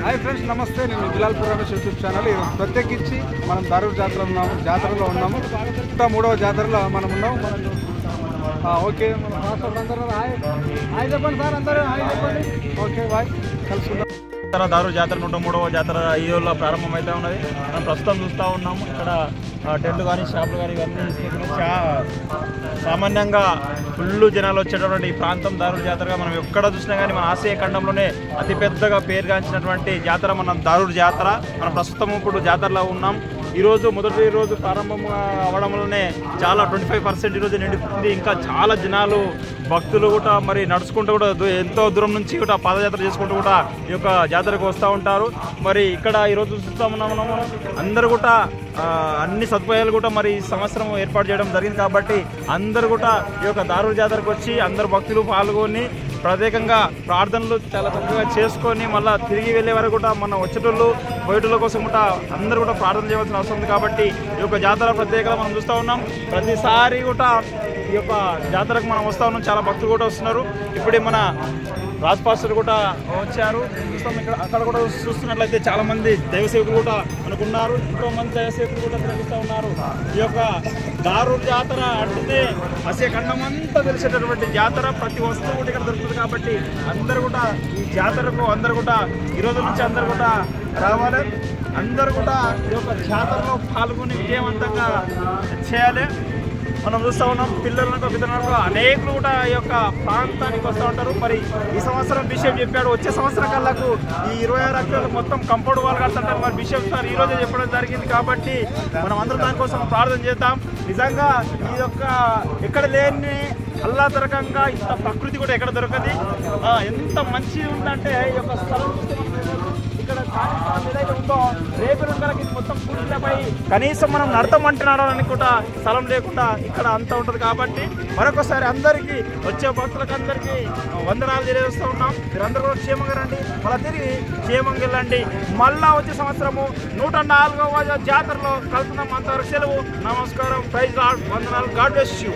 Hi friends नमस्ते నేను Bilalpur Ramesh YouTube channel ప్రత్యేకించి మనం దారూర్ జాతరలో ఉన్నాము మూడవ జాతరలో మనం ఉన్నాము ఓకే మన మాస్టర్ అందరూ హాయ్ చెప్పండి సార్ అందరూ హాయ్ చెప్పండి ఓకే బాయ్ కలుసుకుందాం దారూర్ జాతర 103వ జాతర ఈ రోజులో ప్రారంభమైతే ఉన్నది. మనం ప్రస్తుతం చూస్తూ ఉన్నాము ఇక్కడ టెంట్లు కానీ షాపులు కానీ ఇవన్నీ సామాన్యంగా ఫుల్ జనాలు వచ్చేటటువంటి ఈ ప్రాంతం దారూర్ జాతరగా మనం ఎక్కడ చూసినా కానీ మన ఆసియా ఖండంలోనే అతిపెద్దగా పేరుగాంచినటువంటి జాతర మన దారూర్ జాతర. మనం ప్రస్తుతం ఇప్పుడు జాతరలో ఉన్నాం. ఈరోజు మొదటి రోజు ప్రారంభం అవ్వడంలోనే చాలా 25% ఈరోజు నిండిపోయింది. ఇంకా చాలా జనాలు భక్తులు కూడా మరి నడుచుకుంటూ కూడా ఎంతో దూరం నుంచి కూడా పాదయాత్ర చేసుకుంటూ కూడా ఈ యొక్క జాతరకు వస్తూ ఉంటారు. మరి ఇక్కడ ఈరోజు చూస్తామన్నాము అందరూ కూడా అన్ని సదుపాయాలు కూడా మరి ఈ సంవత్సరం ఏర్పాటు చేయడం జరిగింది. కాబట్టి అందరూ కూడా ఈ యొక్క దారూర్ జాతరకు వచ్చి అందరు భక్తులు పాల్గొని ప్రత్యేకంగా ప్రార్థనలు చాలా చక్కగా చేసుకొని మళ్ళీ తిరిగి వెళ్ళే వరకు కూడా మన వచ్చేటోళ్ళు బయటల కోసం కూడా అందరూ కూడా ప్రార్థన చేయవలసిన అవసరం ఉంది. కాబట్టి ఈ యొక్క జాతర ప్రత్యేకంగా మనం చూస్తూ ఉన్నాం. ప్రతిసారి కూడా ఈ యొక్క జాతరకు మనం వస్తూ ఉన్నాం. చాలా భక్తులు కూడా వస్తున్నారు. ఇప్పుడే మన రాజ్ పాస్టర్ కూడా వచ్చారు చూస్తాం. ఇక్కడ అక్కడ కూడా చూస్తున్నట్లయితే చాలా మంది దైవసేవకులు కూడా అనుకున్నారు. ఎంతో మంది దైవసేవకులు కూడా తిరుగుతూ ఉన్నారు. ఈ యొక్క దారూర్ జాతర అంటే ఆసియా ఖండం అంతా తెలిసేటటువంటి జాతర. ప్రతి వస్తువు కూడా ఇక్కడ దొరుకుతుంది. కాబట్టి అందరూ కూడా ఈ జాతరకు అందరూ కూడా ఈరోజు నుంచి అందరూ కూడా రావాలి. అందరూ కూడా ఈ యొక్క జాతరలో పాల్గొని విజయవంతంగా చేయాలి. మనం చూస్తూ ఉన్నాం పిల్లలకు పెద్దలకు అనేకులు కూడా ఈ యొక్క ప్రాంతానికి వస్తూ ఉంటారు. మరి ఈ సంవత్సరం బిషప్ చెప్పాడు వచ్చే సంవత్సరం కల్లాకు ఈ 26 అక్షరాలు మొత్తం కంపౌండ్ వాల్ కడుతుంటారు. మరి బిషప్ సార్ ఈ రోజే చెప్పడం జరిగింది. కాబట్టి మనం అందరం దానికోసం ప్రార్థన చేద్దాం. నిజంగా ఈ యొక్క ఎక్కడ లేని ఆహ్లాదకరంగా ఇంత ప్రకృతి కూడా ఎక్కడ దొరకదు. ఎంత మంచిగా ఉందంటే ఈ యొక్క స్థలం ఇక్కడ ఏదైతే ఉందో రేపటి ఉండడానికి మొత్తం పూర్తిపై కనీసం మనం నడతామంటే నడవడానికి కూడా స్థలం లేకుండా ఇక్కడ అంతా ఉంటుంది. కాబట్టి మరొకసారి అందరికీ వచ్చే భక్తులకు అందరికీ వందనాలు తెలియజేస్తూ ఉన్నాం. మీరందరూ కూడా క్షేమంగా రండి, మళ్ళీ తిరిగి క్షేమంగా వెళ్ళండి. మళ్ళా వచ్చే సంవత్సరము 104వ జాతరలో కలుపుతున్నాం. అంతవరకు సెలవు. నమస్కారం. Praise lord. వందనాలు. God bless you.